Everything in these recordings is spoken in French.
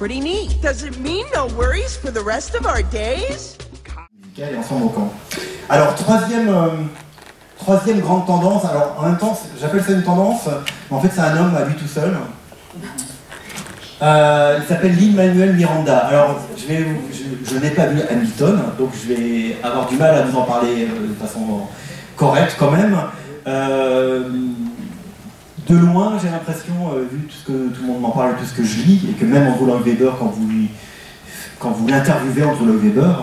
pretty neat. Does it mean no worries for the rest of our days? Et on s'en moquant. Alors, troisième grande tendance, alors en même temps, j'appelle ça une tendance, mais en fait c'est un homme à lui tout seul. Il s'appelle Lin-Manuel Miranda. Alors, je n'ai pas vu Hamilton, donc je vais avoir du mal à vous en parler de façon correcte quand même. De loin, j'ai l'impression, vu tout ce que tout le monde m'en parle, tout ce que je lis, et que même Andrew Lloyd Webber, quand vous l'interviewez, Andrew Lloyd Webber,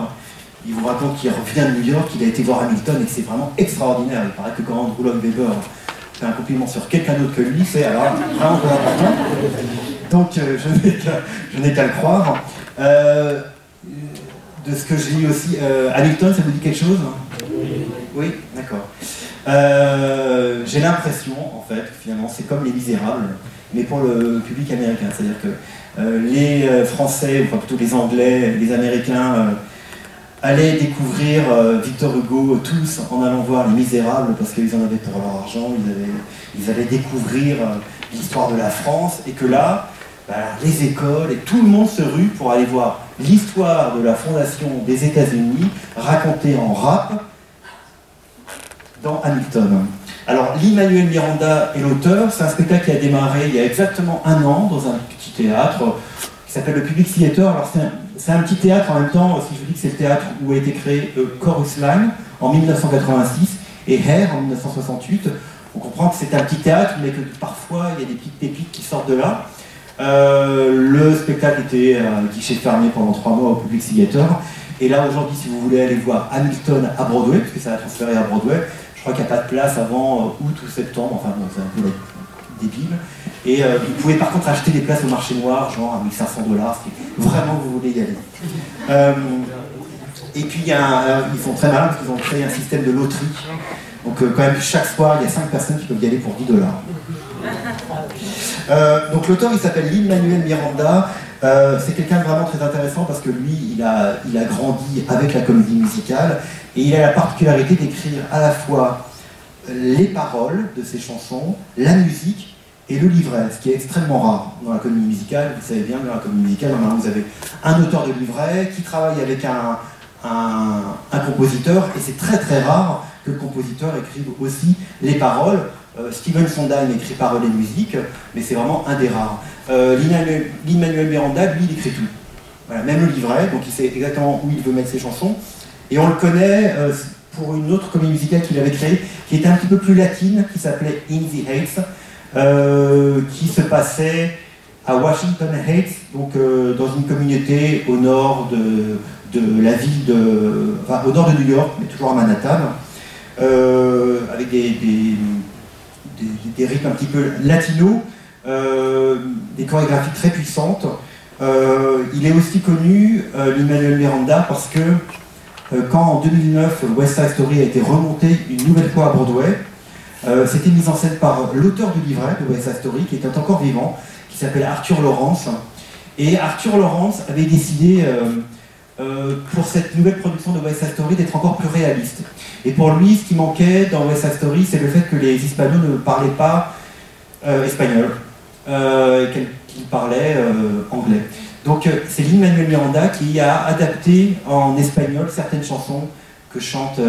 il vous raconte qu'il revient de New York, qu'il a été voir Hamilton et que c'est vraiment extraordinaire. Il paraît que quand Andrew Lloyd Webber fait un compliment sur quelqu'un d'autre que lui, c'est alors vraiment très important. Donc je n'ai qu'à le croire. De ce que j'ai lu aussi, Hamilton, ça vous dit quelque chose? Oui, d'accord. J'ai l'impression, en fait, finalement, c'est comme Les Misérables, mais pour le public américain. C'est-à-dire que les Français, enfin plutôt les Anglais, les Américains, allaient découvrir Victor Hugo tous en allant voir Les Misérables parce qu'ils en avaient pour leur argent, ils allaient découvrir l'histoire de la France, et que là, les écoles et tout le monde se rue pour aller voir l'histoire de la fondation des États-Unis racontée en rap dans Hamilton. Alors, Lin-Manuel Miranda est l'auteur. C'est un spectacle qui a démarré il y a exactement 1 an dans un petit théâtre qui s'appelle le Public Theater. Alors, c'est un petit théâtre en même temps, si je vous dis que c'est le théâtre où a été créé Chorus Line en 1986 et Hair en 1968. On comprend que c'est un petit théâtre, mais que parfois il y a des petites pépites qui sortent de là. Le spectacle était guichet fermé pendant 3 mois au Public Theater. Et là, aujourd'hui, si vous voulez aller voir Hamilton à Broadway, parce que ça a transféré à Broadway, je crois qu'il n'y a pas de place avant août ou septembre, enfin bon, c'est un peu débile. Et vous pouvez par contre acheter des places au marché noir, genre à 1500 $, si vraiment vous voulez y aller. Et puis ils sont très malins parce qu'ils ont créé un système de loterie. Donc quand même chaque soir, il y a 5 personnes qui peuvent y aller pour 10 $. Donc l'auteur, il s'appelle Lin-Manuel Miranda. C'est quelqu'un de vraiment très intéressant parce que lui, il a grandi avec la comédie musicale et il a la particularité d'écrire à la fois les paroles de ses chansons, la musique et le livret, ce qui est extrêmement rare dans la comédie musicale. Vous savez bien, dans la comédie musicale, normalement vous avez un auteur de livret qui travaille avec un compositeur, et c'est très très rare que le compositeur écrive aussi les paroles. Stephen Sondheim écrit paroles et musique, mais c'est vraiment un des rares. Lin-Manuel Miranda, lui, il écrit tout. Voilà, même le livret, donc il sait exactement où il veut mettre ses chansons. Et on le connaît pour une autre comédie musicale qu'il avait créée, qui était un petit peu plus latine, qui s'appelait In the Heights, qui se passait à Washington Heights, donc dans une communauté au nord de la ville enfin au nord de New York, mais toujours à Manhattan, avec des rythmes un petit peu latinos, des chorégraphies très puissantes. Il est aussi connu, Lin-Manuel Miranda, parce que quand en 2009 West Side Story a été remonté une nouvelle fois à Broadway, c'était mis en scène par l'auteur du livret de West Side Story, qui était encore vivant, qui s'appelle Arthur Lawrence. Et Arthur Lawrence avait décidé, pour cette nouvelle production de West Side Story, d'être encore plus réaliste. Et pour lui, ce qui manquait dans West Side Story, c'est le fait que les Hispanos ne parlaient pas espagnol, qu'ils parlaient anglais. Donc c'est Lin-Manuel Miranda qui a adapté en espagnol certaines chansons que chante,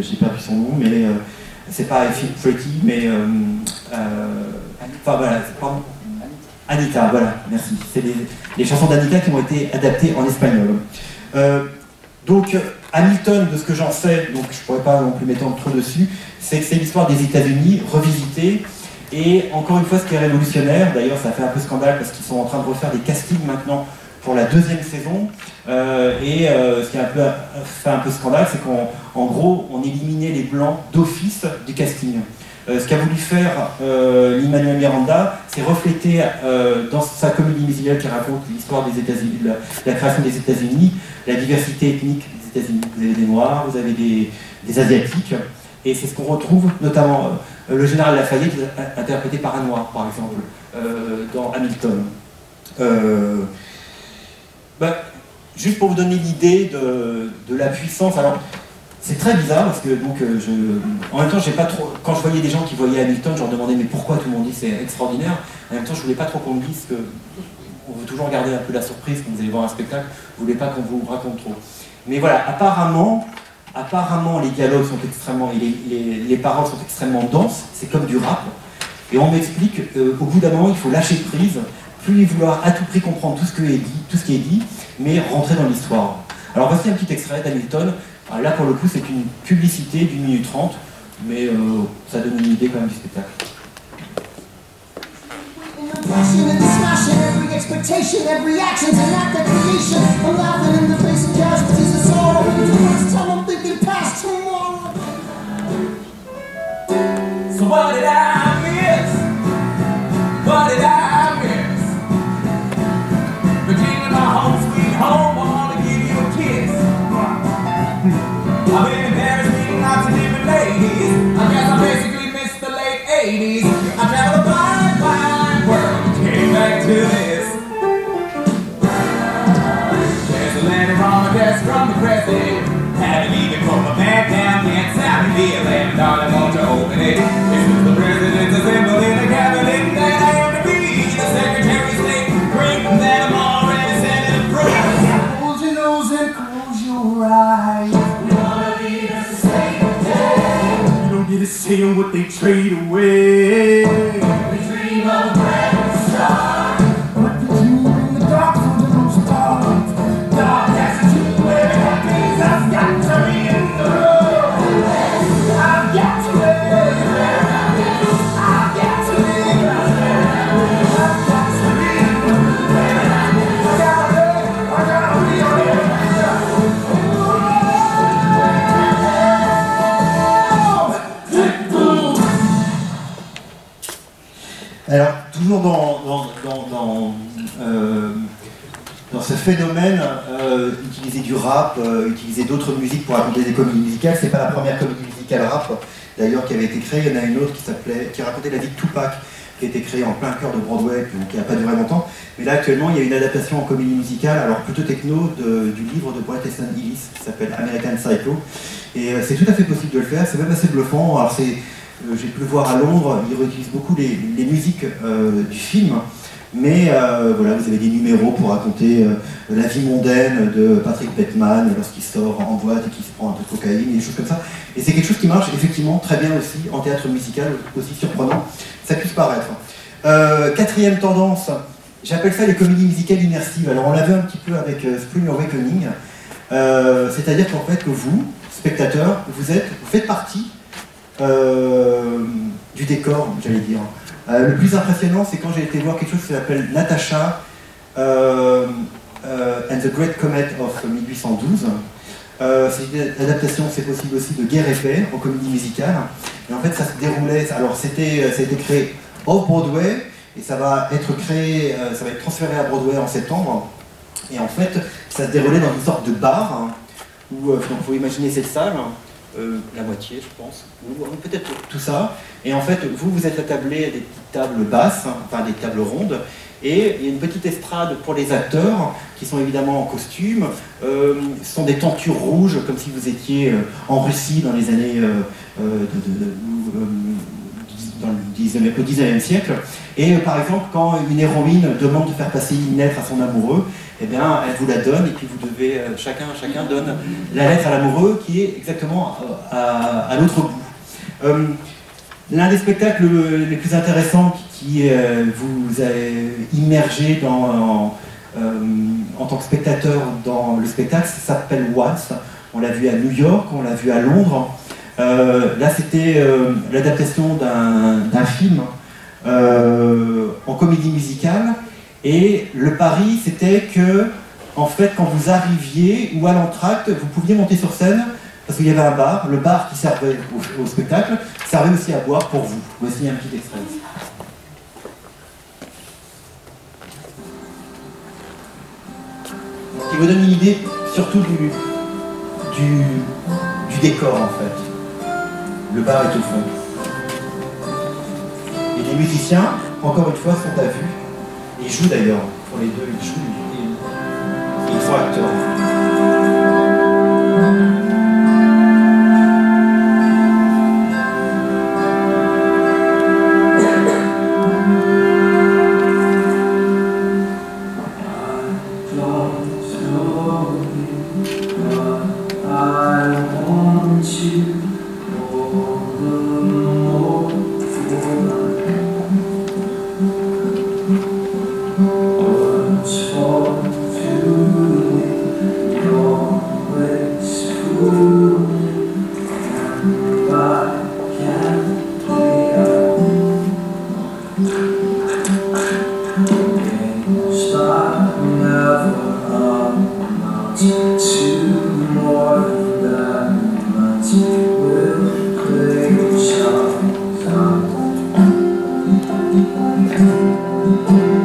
j'ai perdu son nom, mais c'est pas I Feel Pretty, mais enfin voilà, pardon. Anita, voilà, merci. C'est les chansons d'Anita qui ont été adaptées en espagnol. Donc Hamilton, de ce que j'en sais, donc je pourrais pas non plus m'étendre trop dessus, c'est que c'est l'histoire des États-Unis revisitée. Et encore une fois, ce qui est révolutionnaire, d'ailleurs ça fait un peu scandale parce qu'ils sont en train de refaire des castings maintenant pour la 2e saison. Ce qui a fait un peu scandale, c'est qu'en gros, on éliminait les blancs d'office du casting. Ce qu'a voulu faire Lin-Manuel Miranda, c'est refléter dans sa comédie musicale qui raconte l'histoire des États-Unis, la création des États-Unis, la diversité ethnique des États-Unis. Vous avez des Noirs, vous avez des Asiatiques, et c'est ce qu'on retrouve notamment le général Lafayette interprété par un Noir, par exemple, dans Hamilton. Juste pour vous donner l'idée de la puissance. Alors, c'est très bizarre parce que donc en même temps j'ai pas trop, quand je voyais des gens qui voyaient Hamilton, je leur demandais mais pourquoi, tout le monde dit c'est extraordinaire. En même temps je voulais pas trop qu'on me dise que on veut toujours garder un peu la surprise quand vous allez voir un spectacle, vous voulez pas qu'on vous raconte trop. Mais voilà, apparemment les dialogues sont extrêmement, les paroles sont extrêmement denses, c'est comme du rap, et on m'explique qu'au bout d'un moment, il faut lâcher prise, plus vouloir à tout prix comprendre tout ce qui est dit, mais rentrer dans l'histoire. Alors voici un petit extrait d'Hamilton. Là, pour le coup, c'est une publicité d'1 minute 30, mais ça donne une idée quand même du spectacle. Passion and discussion, every expectation, every action's an act of creation. I'm laughing in the face of casualties and sorrow. And too much time I'm thinking past tomorrow. So what did I miss? What did I miss? Virginia, my home sweet home, I wanna give you a kiss. I've been in Paris meeting lots of different ladies. I guess I basically missed the late 80s. I traveled a wide, wide world, came back to this. There's a letter on my desk from the president. Haven't even put my back down yet. Sound me a land, darling, won't you open it? This was the president's assembled in the cabinet that I am to be the Secretary of State. Great that I'm already set and approved. Hold your nose and close your eyes. You don't get to say what they trade away. We dream of a brand star. But the dream in the dark for the most part. Dark as a true where that means I've got to be in the road. I've got to be. I've got to be. I've got to be. I gotta be. Alors, toujours dans ce phénomène, utiliser du rap, utiliser d'autres musiques pour raconter des comédies musicales, c'est pas la première comédie musicale rap d'ailleurs qui avait été créée. Il y en a une autre qui racontait la vie de Tupac, qui a été créée en plein cœur de Broadway, qui n'a pas duré longtemps. Mais là actuellement il y a une adaptation en comédie musicale, alors plutôt techno, du livre de Bret Easton Ellis qui s'appelle American Psycho. Et c'est tout à fait possible de le faire, c'est même assez bluffant. Alors j'ai pu le voir à Londres, ils réutilisent beaucoup les musiques du film, mais voilà, vous avez des numéros pour raconter la vie mondaine de Patrick Bateman lorsqu'il sort en boîte et qu'il se prend un peu de cocaïne et des choses comme ça. Et c'est quelque chose qui marche effectivement très bien aussi en théâtre musical, aussi surprenant, ça puisse paraître. Quatrième tendance, j'appelle ça les comédies musicales immersives. Alors on l'a vu un petit peu avec Spring Awakening, c'est-à-dire qu'en fait que vous, spectateurs, vous faites partie du décor, j'allais dire. Le plus impressionnant, c'est quand j'ai été voir quelque chose qui s'appelle Natasha and the Great Comet of 1812. C'est une adaptation, c'est possible aussi, de Guerre et Paix en comédie musicale. Et en fait, ça se déroulait. Alors, ça a été créé off-Broadway et ça va être créé, ça va être transféré à Broadway en septembre. Et en fait, ça se déroulait dans une sorte de bar hein, où, donc, faut imaginer cette salle. La moitié, je pense, ou peut-être tout ça. Et en fait, vous êtes attablés à des petites tables basses, enfin des tables rondes, et il y a une petite estrade pour les acteurs, qui sont évidemment en costume. Ce sont des tentures rouges, comme si vous étiez en Russie dans les années au 19e siècle. Et par exemple, quand une héroïne demande de faire passer une lettre à son amoureux, eh bien, elle vous la donne, et puis vous devez, chacun donne la lettre à l'amoureux, qui est exactement à l'autre bout. L'un des spectacles les plus intéressants qui vous a immergé en tant que spectateur dans le spectacle, ça s'appelle Watts. On l'a vu à New York, on l'a vu à Londres. Là, c'était l'adaptation d'un film en comédie musicale. Et le pari, c'était que, en fait, quand vous arriviez ou à l'entracte, vous pouviez monter sur scène parce qu'il y avait un bar. Le bar qui servait au spectacle servait aussi à boire pour vous. Voici un petit extrait. Donc, il vous donne une idée surtout du décor, en fait. Le bar est au fond. Et les musiciens, encore une fois, sont à vue. Ils jouent d'ailleurs, pour les deux, ils jouent et ils sont acteurs.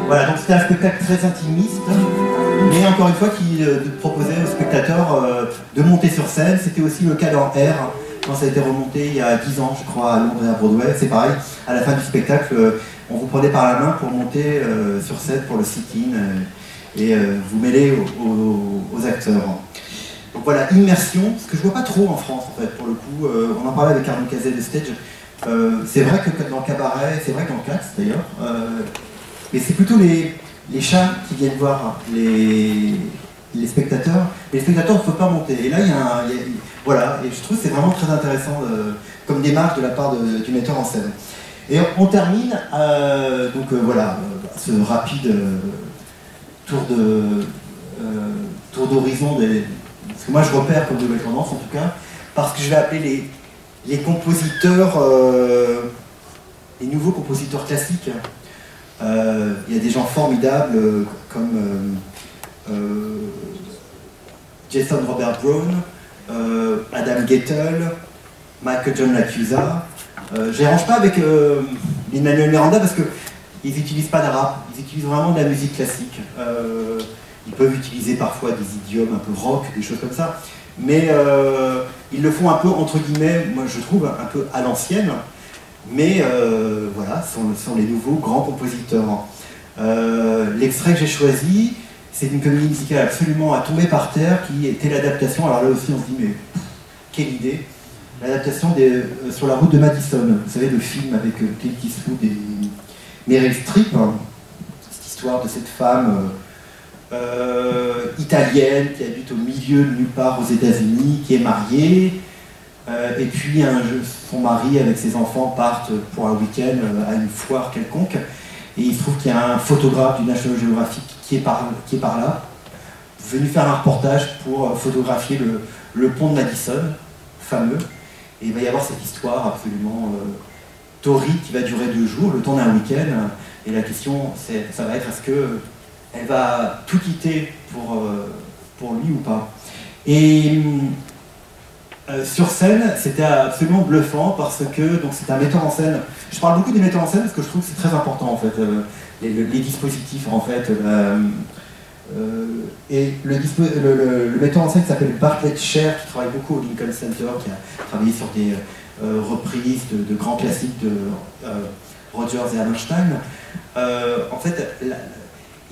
Voilà, donc c'était un spectacle très intimiste, mais encore une fois qui proposait aux spectateurs de monter sur scène. C'était aussi le cas dans R, quand ça a été remonté il y a 10 ans, je crois, à Londres et à Broadway. C'est pareil, à la fin du spectacle, on vous prenait par la main pour monter sur scène pour le sit-in et vous mêler aux acteurs. Donc voilà, immersion, ce que je vois pas trop en France en fait, pour le coup. On en parlait avec Arnaud Cazet de Stage. C'est vrai que dans le cabaret, c'est vrai que dans le Cats d'ailleurs, mais c'est plutôt les chats qui viennent voir les spectateurs. Les spectateurs ne peuvent pas monter. Et là, voilà, et je trouve que c'est vraiment très intéressant comme démarche de la part du metteur en scène. Et on termine, voilà, ce rapide tour d'horizon des... Parce que moi je repère comme nouvelle tendance en tout cas, parce que je vais appeler les compositeurs, les nouveaux compositeurs classiques. Il y a des gens formidables comme Jason Robert Brown, Adam Gettel, Michael John Lacusa. Je ne les range pas avec Lin-Manuel Miranda parce qu'ils n'utilisent pas de rap, ils utilisent vraiment de la musique classique. Ils peuvent utiliser parfois des idiomes un peu rock, des choses comme ça, mais ils le font un peu, entre guillemets, moi je trouve, un peu à l'ancienne, mais voilà, sont les nouveaux grands compositeurs. L'extrait que j'ai choisi, c'est une comédie musicale absolument à tomber par terre, qui était l'adaptation, alors là aussi on se dit, mais quelle idée, l'adaptation Sur la route de Madison, vous savez, le film avec Clint Eastwood et Meryl Streep, hein, cette histoire de cette femme italienne qui habite au milieu de nulle part aux États-Unis, qui est mariée, et puis son mari avec ses enfants partent pour un week-end à une foire quelconque, et il se trouve qu'il y a un photographe du National Geographic qui est par là, venu faire un reportage pour photographier le pont de Madison, fameux, et il va y avoir cette histoire absolument torride qui va durer 2 jours, le temps d'un week-end, et la question ça va être est-ce que elle va tout quitter pour lui ou pas. Et sur scène, c'était absolument bluffant parce que c'est un metteur en scène. Je parle beaucoup des metteurs en scène parce que je trouve que c'est très important en fait, les dispositifs en fait. Et le metteur en scène s'appelle Bartlett Sher, qui travaille beaucoup au Lincoln Center, qui a travaillé sur des reprises de grands classiques de Rodgers et Hammerstein. En fait,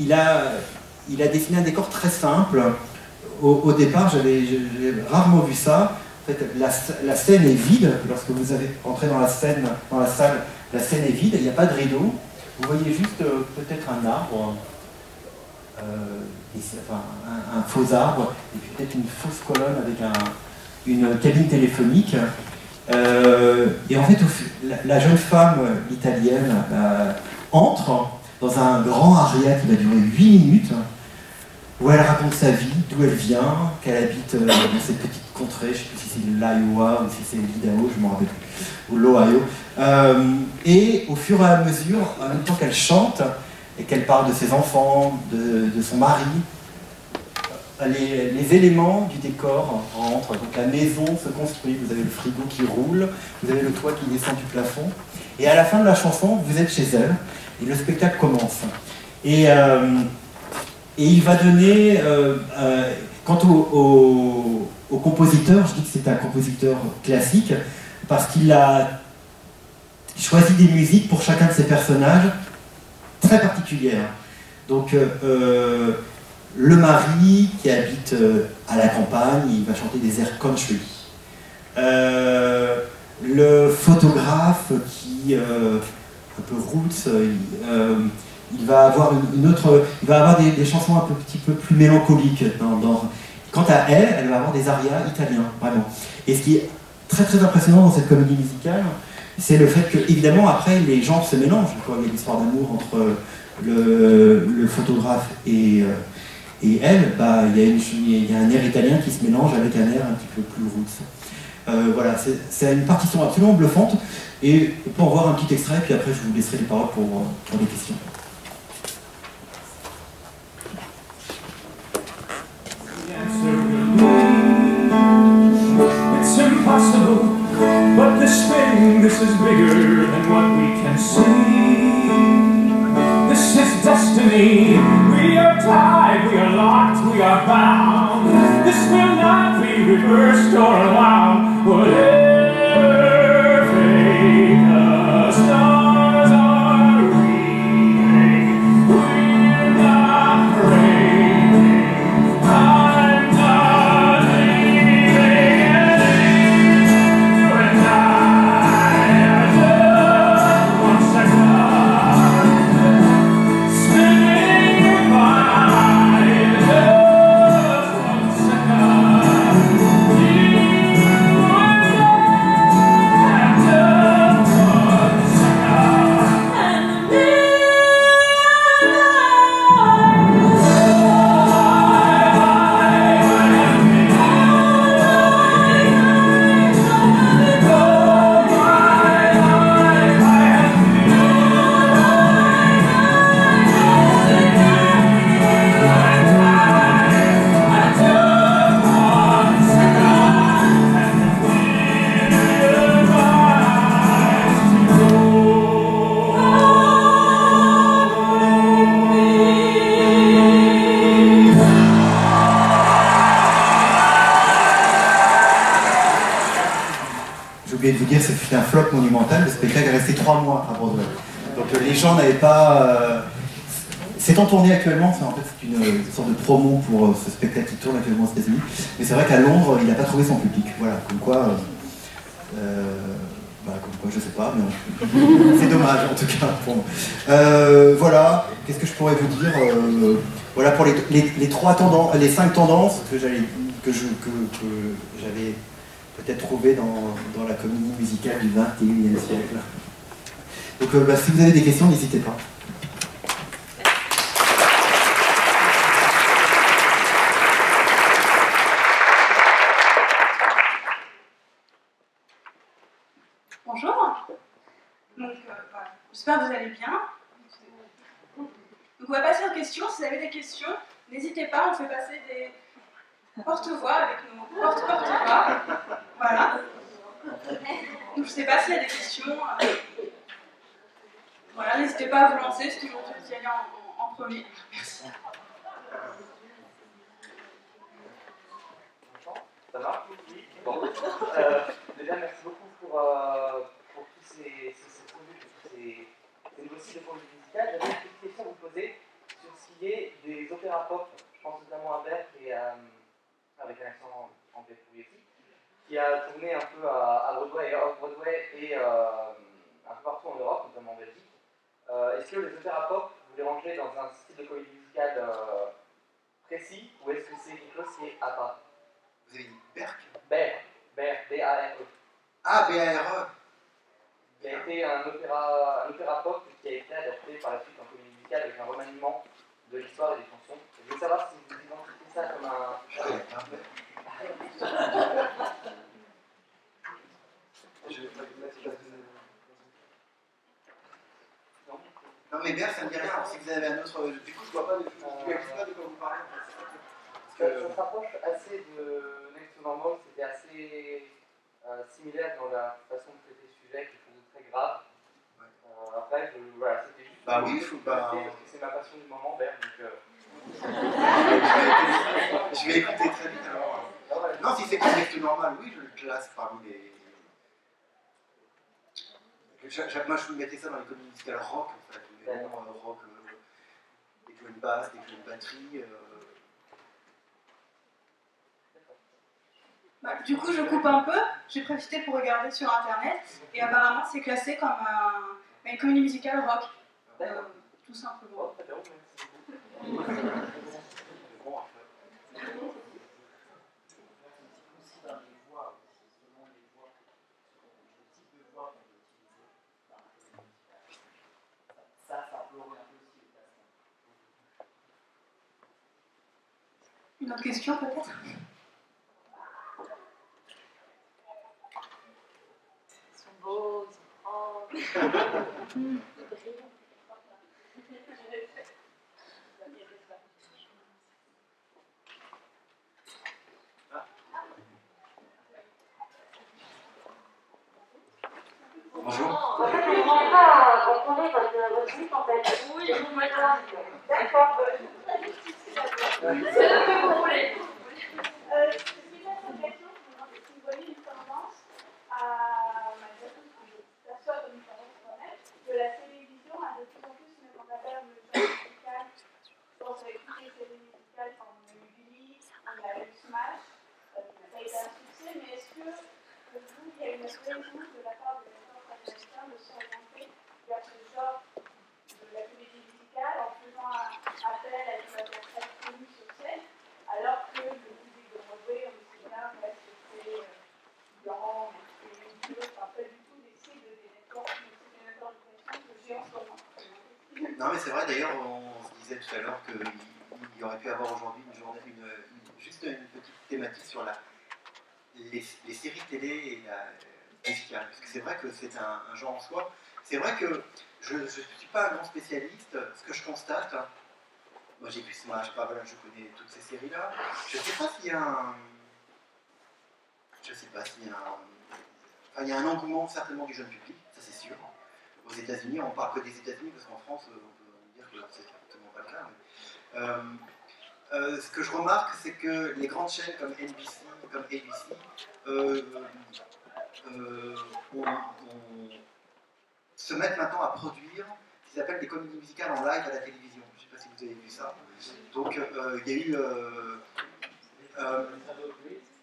il a dessiné un décor très simple. Au départ, j'ai rarement vu ça. En fait, la scène est vide. Lorsque vous avez entré dans la salle, la scène est vide, il n'y a pas de rideau. Vous voyez juste peut-être un arbre, un faux arbre, et puis peut-être une fausse colonne avec une cabine téléphonique. Et en fait, la jeune femme italienne entre dans un grand aria qui va durer 8 minutes, où elle raconte sa vie, d'où elle vient, qu'elle habite dans cette petite contrée, je ne sais plus si c'est l'Iowa ou si c'est l'Idaho, je ne m'en rappelle plus, ou l'Ohio. Et au fur et à mesure, en même temps qu'elle chante, et qu'elle parle de ses enfants, de son mari, les éléments du décor rentrent. Donc la maison se construit, vous avez le frigo qui roule, vous avez le toit qui descend du plafond, et à la fin de la chanson, vous êtes chez elle, et le spectacle commence. Et il va donner, quant au compositeur, je dis que c'est un compositeur classique, parce qu'il a choisi des musiques pour chacun de ses personnages très particulières. Donc le mari qui habite à la campagne, il va chanter des airs country. Le photographe qui, un peu roots, il va avoir il va avoir des chansons un petit peu plus mélancoliques. Quant à elle va avoir des arias italiens, vraiment. Et ce qui est très très impressionnant dans cette comédie musicale, c'est le fait que, évidemment, après, les genres se mélangent. Il y a l'histoire d'amour entre le photographe et Et elle, bah, il y a un air italien qui se mélange avec un air un petit peu plus roots. Voilà, c'est une partition absolument bluffante. Et on peut en voir un petit extrait, puis après je vous laisserai les paroles pour les questions. It's impossible, but this thing, this is bigger than what we can see. This is destiny. We are tied, we are locked, we are bound. This will not be reversed or allowed. Whatever fate, the stars are reading. We're not breaking. I'm not leaving, and you and I just one second, spinning your mind. Just one second, you and I just one second, and J'ai oublié de vous dire, ça fut un flop monumental. Le spectacle est resté 3 mois à Broadway. Donc les gens n'avaient pas... C'est en tournée actuellement, en fait c'est une sorte de promo pour ce spectacle qui tourne actuellement aux États-Unis. Mais c'est vrai qu'à Londres, il n'a pas trouvé son public. Voilà, comme quoi, je sais pas, mais c'est dommage en tout cas. Pour moi. Voilà, qu'est-ce que je pourrais vous dire voilà pour les 5 tendances que j'avais peut-être trouvé dans la comédie musicale du 21e siècle. Donc si vous avez des questions, n'hésitez pas. Bonjour. Donc, voilà. J'espère que vous allez bien. Donc, on va passer aux questions. Si vous avez des questions, n'hésitez pas, on fait passer des porte-voix avec nos porte-voix. Voilà. Donc, je ne sais pas s'il y a des questions. Voilà, n'hésitez pas à vous lancer, c'est toujours mieux d'y aller en premier. Merci. Ça va? Oui. Bon. Déjà, merci beaucoup pour tous ces nouveaux styles de comédie musicale. J'avais une petite question à vous poser sur ce qui est des opéras pop. Je pense notamment à Berck et avec un accent anglais pour lui aussi, qui a tourné un peu à Broadway et off-Broadway et un peu partout en Europe, notamment en Belgique. Est-ce que les opéras pop, vous les rangez dans un style de comédie musicale précis, ou est-ce que c'est quelque chose qui est à part? Vous avez dit Berck? Berck, B-A-R-E. Ah, B-A-R-E. Qui a été un opéra pop qui a été adapté par la suite en comédie musicale avec un remaniement de l'histoire et des chansons. Je veux savoir si vous identifiez ça comme un... Je connais pas. Non mais Berck, ça me dit rien. Si vous avez un autre... Du coup, je vois pas de quoi vous parlez. Ça se rapproche assez de Next to Normal, c'était assez similaire dans la façon de traiter le sujet, quelque chose de très grave. Après, voilà, c'était juste... Bah oui, parce que c'est ma passion du moment, Berck, donc... Je vais écouter très vite alors. Non, si c'est Next to Normal, oui, je le classe parmi les... Moi, je vous mettais ça dans les comédies musicales rock, en fait. Vraiment rock, des clones basses, des clones batterie. Bah, du coup, je coupe un peu. J'ai profité pour regarder sur Internet. Et apparemment, c'est classé comme une comédie musicale rock. Tout simplement. Très bien, merci beaucoup. Une autre question peut-être? Ils sont beaux, ils sont propres, ils brillent. Bonjour. En fait, je ne demande pas à contrôler votre site, en fait. Oui, je vous mets là. D'accord. C'est le que vous voulez. C'est peut-être une question, si vous voyez une tendance à, malgré tout, ce que je perçois comme une tendance quand même, que la télévision a de plus en plus ce qu'on appelle le genre musical. Je pense avec toutes les séries musicales, quand on a eu Glee, on a eu Smash, qui n'a pas été un succès, mais est-ce que pour vous, il y a une raison de la part des acteurs américains de s'orienter vers ce genre de la comédie musicale en faisant appel à des acteurs connus sur scène, alors que le public de Broadway, on le sait bien, reste très blanc, très vieux, enfin pas du tout des cibles des networks d'éducation que j'ai en ce moment. Non, mais c'est vrai, d'ailleurs, on se disait tout à l'heure qu'il y aurait pu avoir aujourd'hui juste une petite thématique sur les séries télé et la musicale. Parce que c'est vrai que c'est un genre en soi. C'est vrai que je ne suis pas un grand spécialiste. Ce que je constate, moi j'ai vu Smash, voilà, je connais toutes ces séries-là. Je ne sais pas s'il y a un. Je sais pas s'il y a un. Enfin, il y a un engouement certainement du jeune public, ça c'est sûr. Aux États-Unis, on parle que des États-Unis parce qu'en France, on peut dire que c'est absolument pas le cas. Mais, ce que je remarque, c'est que les grandes chaînes comme NBC, comme ABC, se mettent maintenant à produire ce qu'ils appellent des comédies musicales en live à la télévision. Je ne sais pas si vous avez vu ça. Donc, il y a eu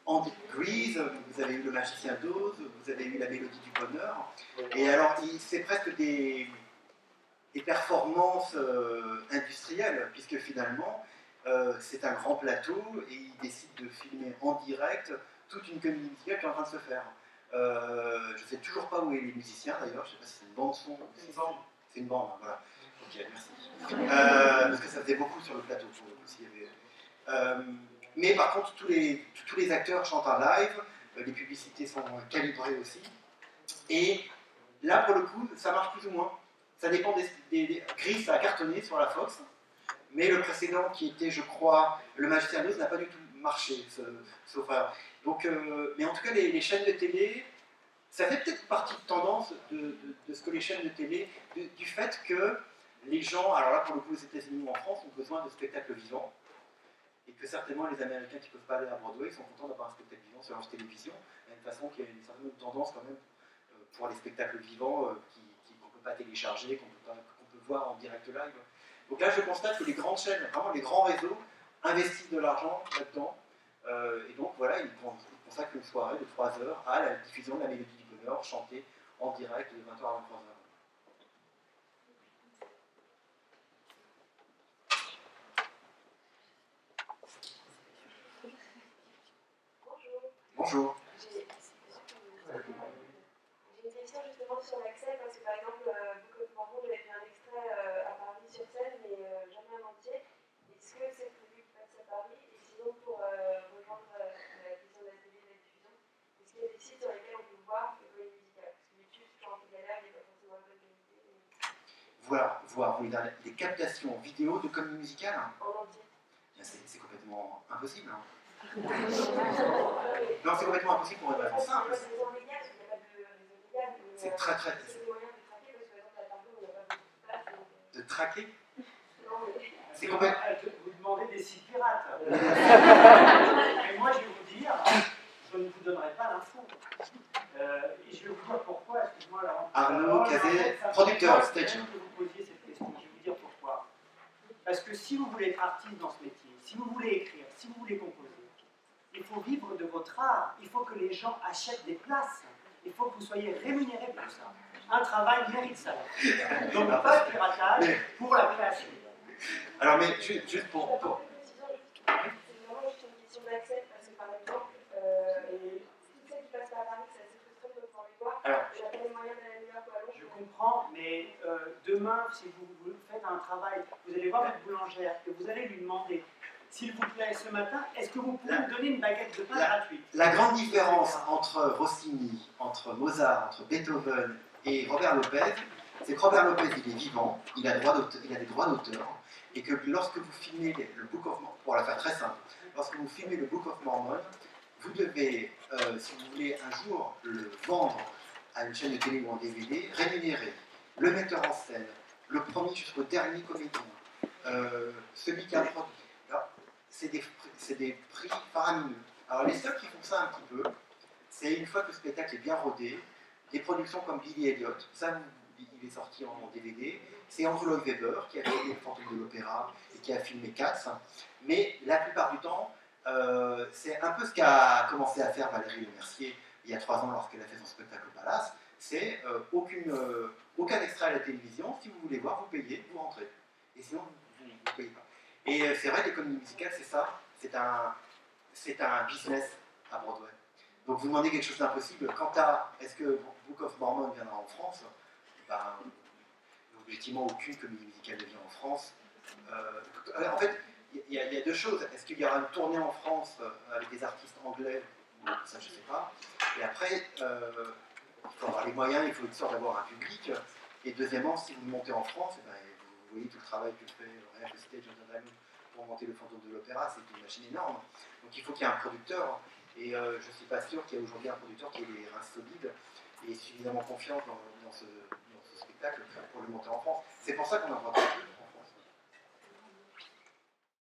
Andy Grease, vous avez eu Le Magicien d'Oz, vous avez eu La Mélodie du Bonheur. Et alors, c'est presque des performances industrielles, puisque finalement, c'est un grand plateau et ils décident de filmer en direct toute une comédie musicale qui est en train de se faire. Je ne sais toujours pas où est les musiciens d'ailleurs, je ne sais pas si c'est une bande son. C'est une bande, hein, voilà. Ok, merci. Parce que ça faisait beaucoup sur le plateau pour le coup, s'il y avait. Mais par contre, tous les acteurs chantent en live, les publicités sont calibrées aussi. Et là, pour le coup, ça marche plus ou moins. Ça dépend des Gris, ça a cartonné sur la Fox, mais le précédent qui était, je crois, Le Magicien d'Oz n'a pas du tout marché, sauf alors. Donc, mais en tout cas, les chaînes de télé, ça fait peut-être partie de tendance de ce que les chaînes de télé, du fait que les gens, alors là pour le coup aux États-Unis ou en France, ont besoin de spectacles vivants, et que certainement les Américains qui ne peuvent pas aller à Broadway sont contents d'avoir un spectacle vivant sur leur télévision, de la même façon qu'il y a une certaine tendance quand même pour les spectacles vivants qu'on ne peut pas télécharger, qu'on peut voir en direct live. Donc là je constate que les grandes chaînes, vraiment les grands réseaux, investissent de l'argent là-dedans, et donc voilà, ils consacrent une soirée de 3 heures à la diffusion de La Mélodie du Bonheur, chantée en direct de 20h à 23h. Bonjour. J'ai une question justement sur l'accès, parce que par exemple, Book of Mormon, j'avais fait un extrait à Paris sur scène, mais jamais en entier. Est-ce que c'est prévu qu'il passe à Paris? Et sinon, pour rejoindre la question de la télé et de la diffusion, est-ce qu'il y a des sites sur lesquels on peut voir les comédies musicales? Parce que YouTube, c'est toujours un peu galère, il n'est pas forcément de bonne qualité. Voir des captations vidéo de comédie musicale En entier. C'est complètement impossible. Hein. Non, c'est complètement impossible pour une raison simple. C'est très très. De traquer? C'est complètement. Vous demandez des sites pirates. Mais moi, je vais vous dire, je ne vous donnerai pas l'info. Et je vais vous dire pourquoi. Excuse-moi, là. Arnaud Cazet, producteur, stage. Que vous posiez cette question. Je vais vous dire pourquoi. Parce que si vous voulez être artiste dans ce métier, si vous voulez écrire, si vous voulez composer, il faut vivre de votre art. Il faut que les gens achètent des places. Il faut que vous soyez rémunérés pour ça. Un travail mérite ça. Donc pas de piratage pour la création. Alors, mais juste pour. C'est vraiment juste une question d'accès, parce que par exemple, tout ça qui passe par Paris, c'est assez frustrant de pouvoir les voir. Alors, j'appelle les moyens d'aller à New York ou à Londres. Je comprends, mais demain, si vous faites un travail, vous allez voir votre boulangère et vous allez lui demander s'il vous plaît, ce matin, est-ce que vous pouvez me donner une baguette de pain gratuite? La grande différence entre Rossini, entre Mozart, entre Beethoven et Robert Lopez, c'est que Robert Lopez, il est vivant, il a des droits d'auteur, et que lorsque vous filmez le Book of Mormon, pour la faire très simple, lorsque vous filmez le Book of Mormon, vous devez, si vous voulez un jour le vendre à une chaîne de télé ou en DVD, rémunérer le metteur en scène, le premier jusqu'au dernier comédien, celui qui a produit. Alors, c'est des prix faramineux. Alors les seuls qui font ça un petit peu, c'est une fois que le spectacle est bien rodé, des productions comme Billy Elliot, ça il est sorti en DVD, c'est Andrew Lloyd Webber qui a fait Les Fantômes de l'Opéra et qui a filmé Cats, mais la plupart du temps, c'est un peu ce qu'a commencé à faire Valérie Lemercier il y a 3 ans lorsqu'elle a fait son spectacle au Palace, c'est aucun extrait à la télévision, si vous voulez voir, vous payez, vous rentrez, et sinon vous ne payez pas. Et c'est vrai que les comédies musicales, c'est ça, c'est un business à Broadway. Donc vous demandez quelque chose d'impossible. Quant à est-ce que Book of Mormon viendra en France, ben, objectivement aucune comédie musicale ne vient en France. En fait, il y a 2 choses. Est-ce qu'il y aura une tournée en France avec des artistes anglais? Ça je ne sais pas. Et après, il faut avoir les moyens, il faut être sûr d'avoir un public. Et deuxièmement, si vous montez en France, ben, vous voyez tout le travail que fait rien que Stage Entertainment pour monter le Fantôme de l'Opéra, c'est une machine énorme. Donc il faut qu'il y ait un producteur. Et je ne suis pas sûr qu'il y ait aujourd'hui un producteur qui ait les reins solides et suffisamment confiance dans ce spectacle pour le monter en France. C'est pour ça qu'on en voit très peu.